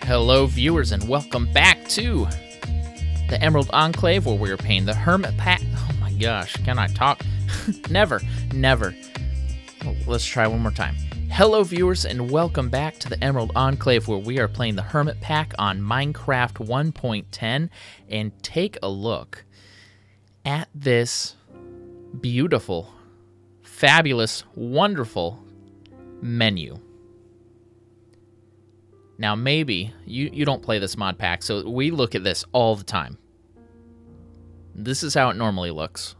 Hello viewers and welcome back to the Emerald Enclave where we are playing the HermitPack. Oh my gosh, can I talk? Never. Oh, let's try one more time. Hello viewers and welcome back to the Emerald Enclave where we are playing the HermitPack on Minecraft 1.10, and take a look at this beautiful, fabulous, wonderful menu. Now, maybe you don't play this mod pack, so we look at this all the time. This is how it normally looks.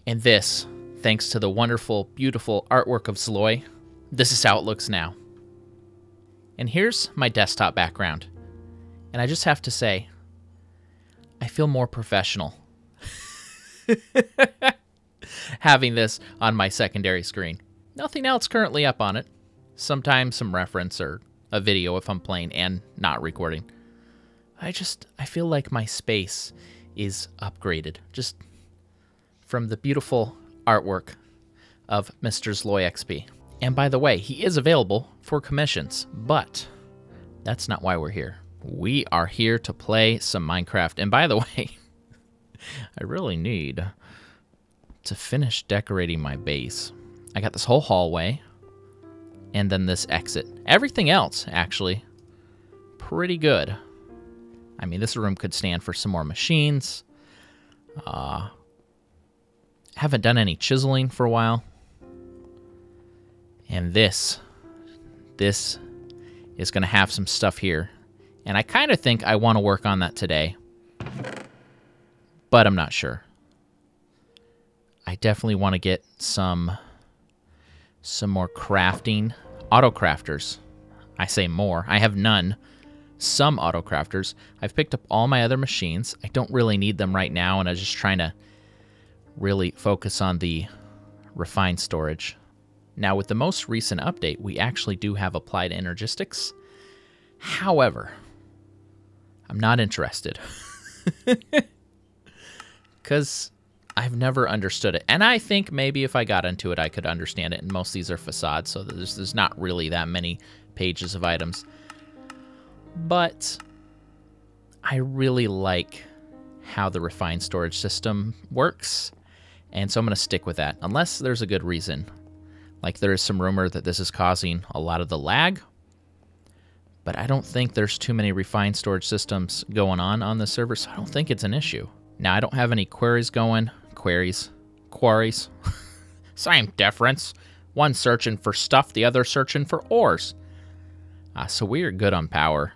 And this, thanks to the wonderful, beautiful artwork of Zueljin, this is how it looks now. And here's my desktop background. And I just have to say, I feel more professional having this on my secondary screen. Nothing else currently up on it. Sometimes some reference or a video if I'm playing and not recording. I feel like my space is upgraded just from the beautiful artwork of Mr. SWChris. And by the way, he is available for commissions, but that's not why we're here. We are here to play some Minecraft. And by the way, I really need to finish decorating my base. I got this whole hallway. And then this exit. Everything else, actually, pretty good. I mean, this room could stand for some more machines. Haven't done any chiseling for a while. And this is going to have some stuff here. And I kind of think I want to work on that today. But I'm not sure. I definitely want to get some more crafting. Auto crafters. I say more. I have none. Some auto crafters. I've picked up all my other machines. I don't really need them right now, and I'm just trying to really focus on the refined storage. Now, with the most recent update, we actually do have applied energistics. However, I'm not interested. Because I've never understood it. And I think maybe if I got into it, I could understand it. And most of these are facades, so there's not really that many pages of items. But I really like how the refined storage system works. And so I'm going to stick with that, unless there's a good reason. Like there is some rumor that this is causing a lot of the lag. But I don't think there's too many refined storage systems going on the server, so I don't think it's an issue. Now, I don't have any queries going. Quarries. Same difference. One searching for stuff, the other searching for ores. So we are good on power.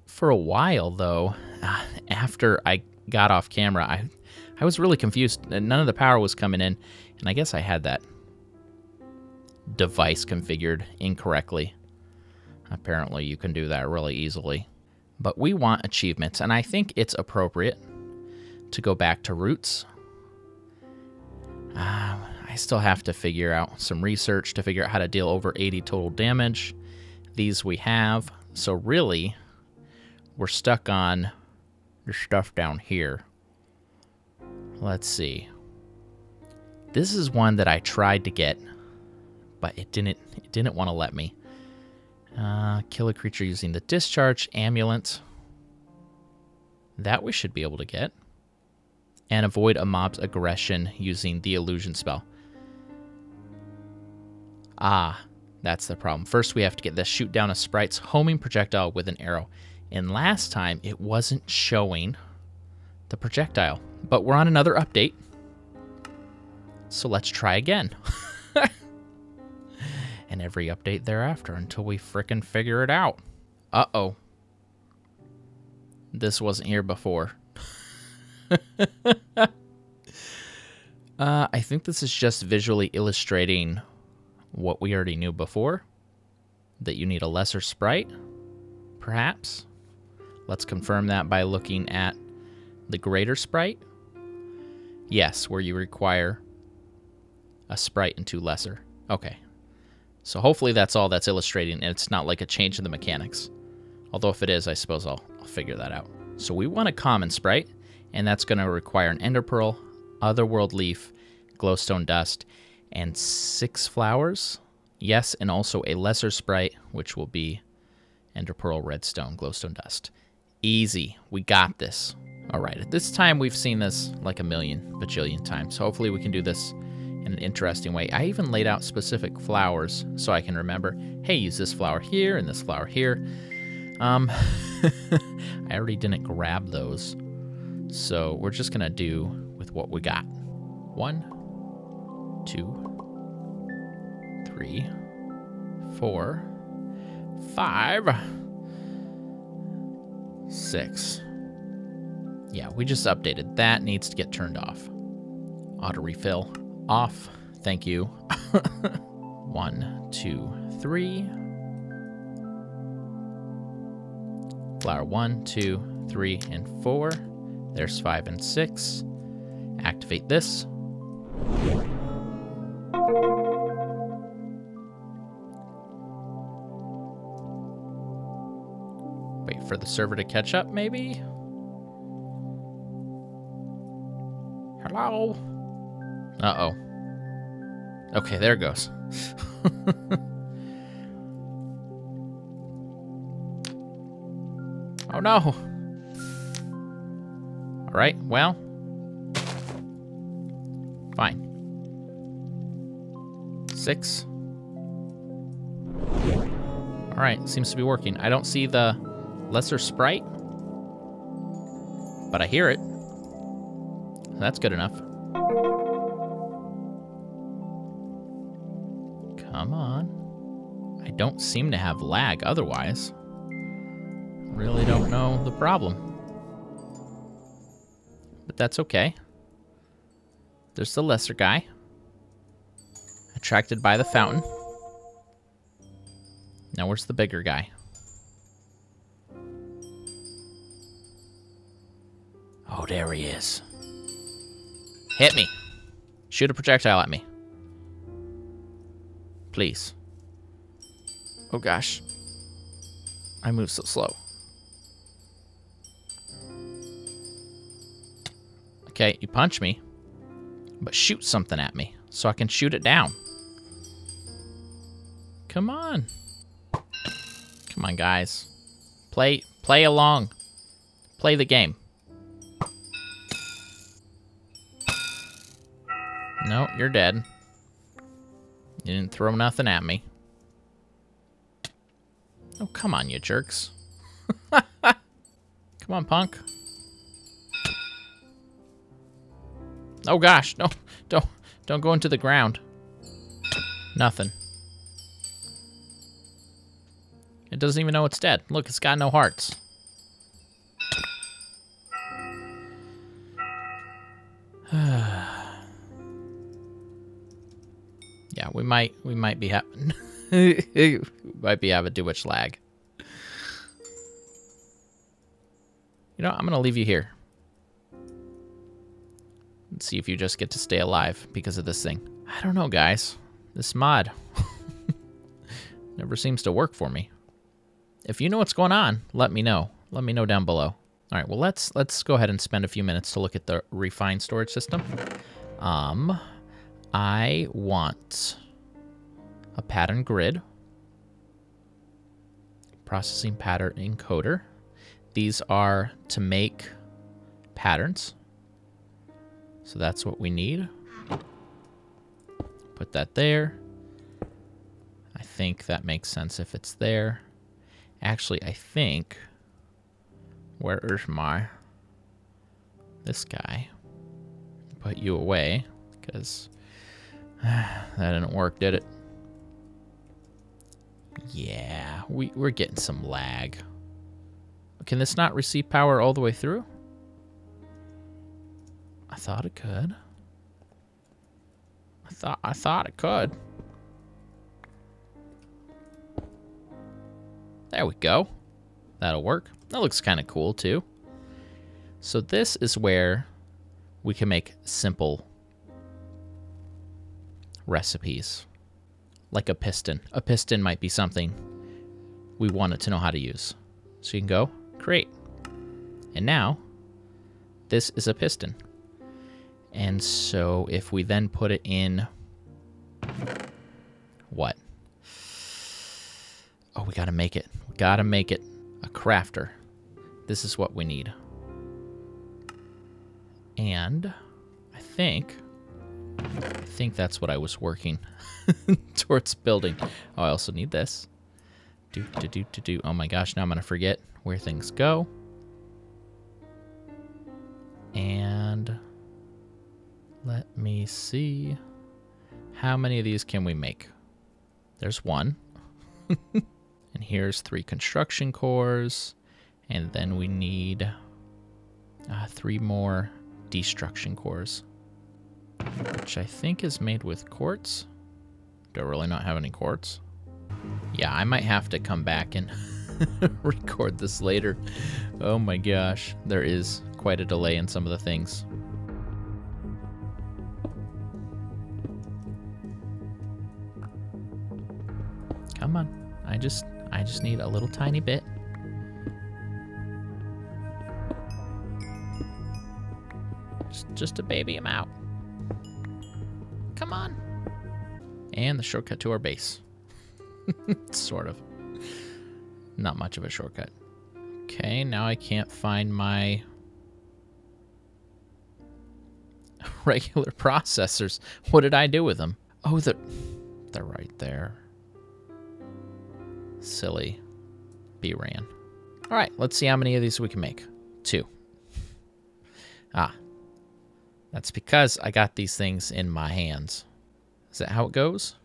For a while, though, after I got off camera, I was really confused. None of the power was coming in, and I guess I had that device configured incorrectly. Apparently, you can do that really easily. But we want achievements, and I think it's appropriate to go back to roots. I still have to figure out some research to figure out how to deal over 80 total damage. These we have. So really, we're stuck on the stuff down here. Let's see. This is one that I tried to get, but it didn't want to let me. Kill a creature using the discharge amulet. That we should be able to get. And avoid a mob's aggression using the illusion spell. That's the problem. First, we have to get this. Shoot down a sprite's homing projectile with an arrow. And last time, it wasn't showing the projectile. But we're on another update. So let's try again. And every update thereafter until we frickin' figure it out. Uh-oh. This wasn't here before. I think this is just visually illustrating what we already knew before. That you need a lesser sprite, perhaps. Let's confirm that by looking at the greater sprite. Yes, where you require a sprite and two lesser. Okay. So hopefully that's all that's illustrating, and it's not like a change in the mechanics. Although if it is, I suppose I'll figure that out. So we want a common sprite. And that's going to require an ender pearl, otherworld leaf, glowstone dust, and 6 flowers. Yes, and also a lesser sprite, which will be ender pearl, redstone, glowstone dust. Easy. We got this. All right, at this time, we've seen this like a million bajillion times. Hopefully we can do this in an interesting way. I even laid out specific flowers so I can remember, hey, use this flower here and this flower here. I already didn't grab those. So we're just going to do with what we got. 1, 2, 3, 4, 5, 6. Yeah, we just updated. That needs to get turned off. Auto refill off. Thank you. 1, 2, 3. Flower 1, 2, 3, and 4. There's 5 and 6. Activate this. Wait for the server to catch up, maybe? Hello? Uh-oh. Okay, there it goes. Oh, no. All right, well. Fine. 6. All right, seems to be working. I don't see the lesser sprite, but I hear it. That's good enough. Come on. I don't seem to have lag otherwise. Really don't know the problem. But that's okay. There's the lesser guy. Attracted by the fountain. Now where's the bigger guy? Oh, there he is. Hit me. Shoot a projectile at me. Please. Oh gosh. I move so slow. Okay, you punch me, but shoot something at me so I can shoot it down. Come on. Come on, guys. Play along. Play the game. No, you're dead. You didn't throw nothing at me. Oh, come on, you jerks. Come on, punk. Oh gosh, no, don't go into the ground. Nothing. It doesn't even know it's dead. Look, it's got no hearts. Yeah, we might be having might be having too much lag. You know, I'm gonna leave you here. Let's see if you just get to stay alive because of this thing. I don't know, guys. This mod never seems to work for me. If you know what's going on, let me know. Let me know down below. All right, well, let's go ahead and spend a few minutes to look at the refined storage system. I want a pattern grid, processing pattern encoder. These are to make patterns. So that's what we need. Put that there. I think that makes sense if it's there. Actually, I think, where is this guy? Put you away, because that didn't work, did it? Yeah, we're getting some lag. Can this not receive power all the way through? I thought it could. I thought it could. There we go. That'll work. That looks kind of cool too. So this is where we can make simple recipes. Like a piston. A piston might be something we wanted to know how to use. So you can go, create. And now, this is a piston. And so if we then put it in... what? Oh, we gotta make it. We gotta make it. A crafter. This is what we need. And I think that's what I was working towards building. Oh, I also need this. Oh my gosh, now I'm gonna forget where things go. And let me see. How many of these can we make? There's one. And here's 3 construction cores. And then we need 3 more destruction cores, which I think is made with quartz. Do I really not have any quartz? Yeah, I might have to come back and record this later. Oh my gosh, there is quite a delay in some of the things. Come on, I just need a little tiny bit. Just to baby him out. Come on. And the shortcut to our base. Sort of. Not much of a shortcut. Okay, now I can't find my regular processors. What did I do with them? Oh, they're right there. Silly bRanN. All right, let's see how many of these we can make. 2. Ah. That's because I got these things in my hands. Is that how it goes?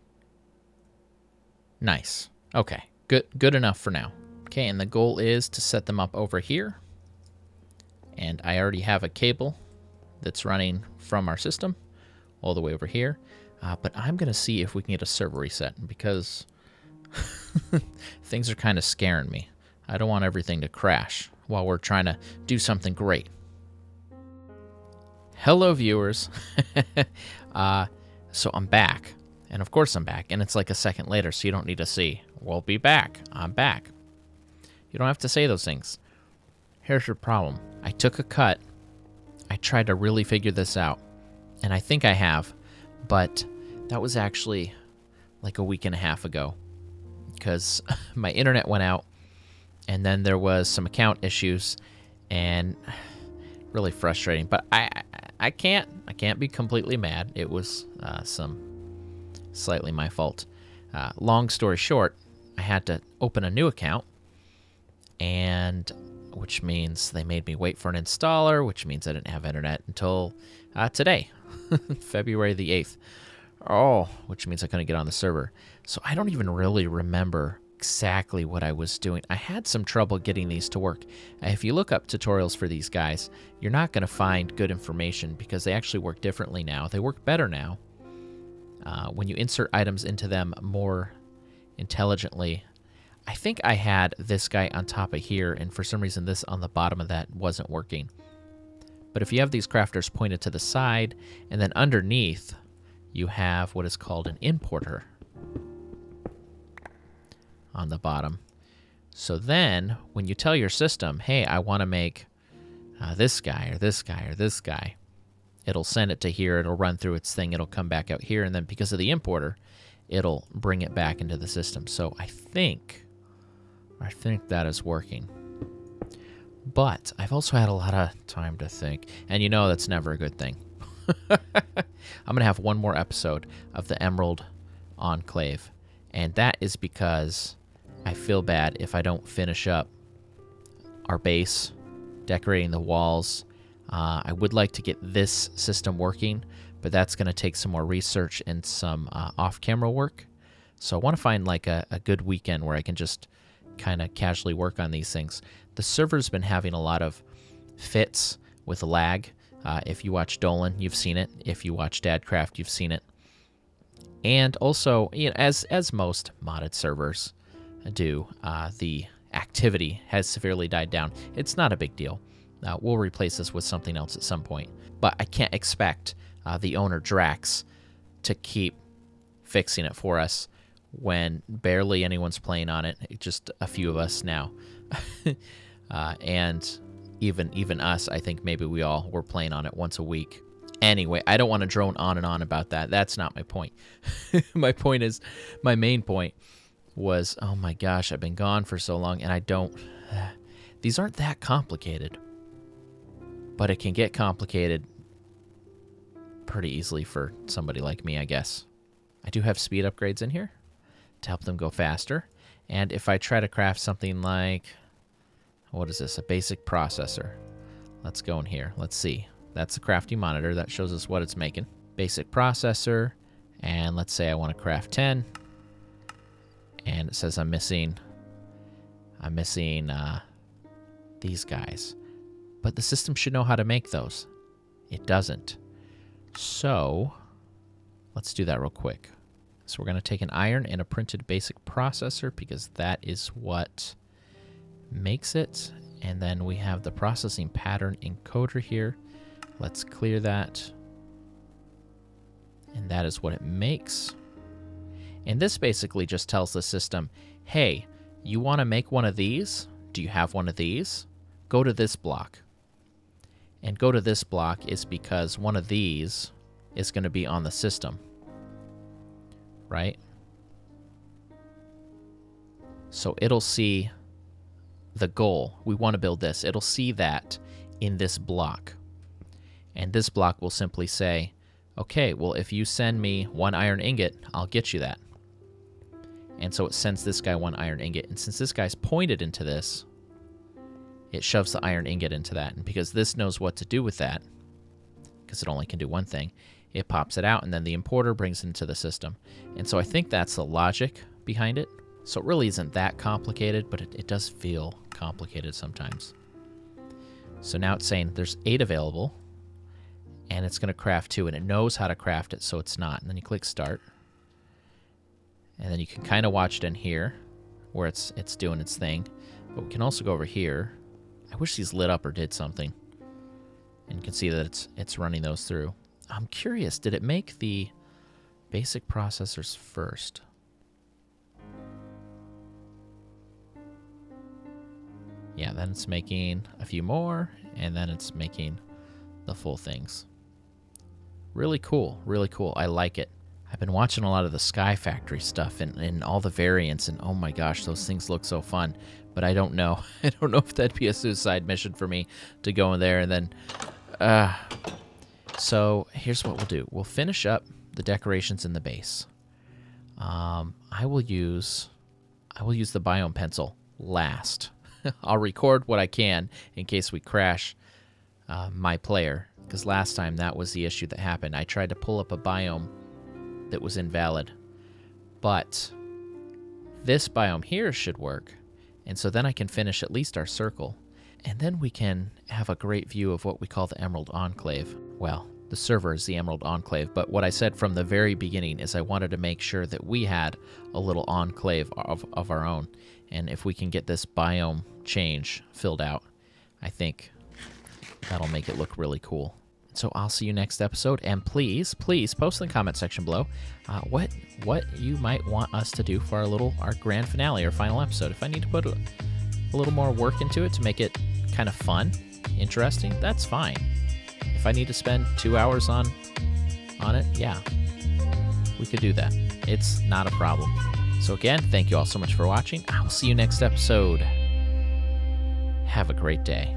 Nice. Okay, good enough for now. Okay, and the goal is to set them up over here. And I already have a cable that's running from our system all the way over here. But I'm going to see if we can get a server reset because things are kind of scaring me. I don't want everything to crash while we're trying to do something great. Hello, viewers. So I'm back. And of course I'm back. And it's like a second later, so you don't need to see. We'll be back. I'm back. You don't have to say those things. Here's your problem. I took a cut. I tried to really figure this out. And I think I have. But that was actually like a week and a half ago. Because my internet went out. And then there was some account issues. And really frustrating. But I can't be completely mad. It was slightly my fault. Long story short, I had to open a new account, and which means they made me wait for an installer, which means I didn't have internet until today, February the 8th. Oh, which means I couldn't get on the server. So I don't even really remember exactly what I was doing. I had some trouble getting these to work. If you look up tutorials for these guys, you're not going to find good information because they actually work differently now. They work better now. When you insert items into them more intelligently. I think I had this guy on top of here, and for some reason this on the bottom of that wasn't working. But if you have these crafters pointed to the side, and then underneath you have what is called an importer on the bottom. So then when you tell your system, hey, I want to make this guy or this guy or this guy, it'll send it to here, it'll run through its thing, it'll come back out here, and then because of the importer, it'll bring it back into the system. So I think that is working. But I've also had a lot of time to think, and you know that's never a good thing. I'm going to have one more episode of the Emerald Enclave, and that is because I feel bad if I don't finish up our base, decorating the walls. I would like to get this system working, but that's going to take some more research and some off-camera work. So I want to find like a good weekend where I can just kind of casually work on these things. The server's been having a lot of fits with lag. If you watch Dolan, you've seen it. If you watch Dadcraft, you've seen it. And also, you know, as most modded servers do, the activity has severely died down. It's not a big deal. We'll replace this with something else at some point. But I can't expect the owner, Draax, to keep fixing it for us when barely anyone's playing on it. Just a few of us now. And even us, I think maybe we all were playing on it once a week. Anyway, I don't want to drone on and on about that. That's not my point. My main point was, oh my gosh, I've been gone for so long, and I don't... These aren't that complicated, but it can get complicated pretty easily for somebody like me, I guess. I do have speed upgrades in here to help them go faster, and if I try to craft something like... What is this? A basic processor. Let's go in here. Let's see. That's the crafting monitor. That shows us what it's making. Basic processor, and let's say I want to craft 10. And it says I'm missing these guys. But the system should know how to make those. It doesn't. So, let's do that real quick. So we're going to take an iron and a printed basic processor because that is what makes it. And then we have the processing pattern encoder here. Let's clear that. And that is what it makes. And this basically just tells the system, hey, you want to make one of these? Do you have one of these? Go to this block. And go to this block is because one of these is going to be on the system. Right? So it'll see the goal. We want to build this. It'll see that in this block. And this block will simply say, okay, well, if you send me 1 iron ingot, I'll get you that. And so it sends this guy 1 iron ingot. And since this guy's pointed into this, it shoves the iron ingot into that. And because this knows what to do with that, because it only can do one thing, it pops it out, and then the importer brings it into the system. And so I think that's the logic behind it. So it really isn't that complicated, but it does feel complicated sometimes. So now it's saying there's 8 available, and it's going to craft 2, and it knows how to craft it, so it's not. And then you click Start. And then you can kind of watch it in here, where it's doing its thing. But we can also go over here. I wish these lit up or did something. And you can see that it's running those through. I'm curious, did it make the basic processors first? Yeah, then it's making a few more, and then it's making the full things. Really cool, really cool. I like it. I've been watching a lot of the Sky Factory stuff and all the variants, and oh my gosh, those things look so fun. But I don't know. I don't know if that'd be a suicide mission for me to go in there and then... So here's what we'll do. We'll finish up the decorations in the base. I will use the biome pencil last. I'll record what I can in case we crash my player, because last time that was the issue that happened. I tried to pull up a biome that was invalid, but this biome here should work, and so then I can finish at least our circle, and then we can have a great view of what we call the Emerald Enclave. Well, the server is the Emerald Enclave, but what I said from the very beginning is I wanted to make sure that we had a little enclave of our own, and if we can get this biome change filled out, I think that'll make it look really cool. So I'll see you next episode, and please post in the comment section below what you might want us to do for our grand finale or final episode. If I need to put a little more work into it to make it kind of fun, interesting, that's fine. If I need to spend 2 hours on it, yeah, we could do that. It's not a problem. So again, thank you all so much for watching. I'll see you next episode. Have a great day.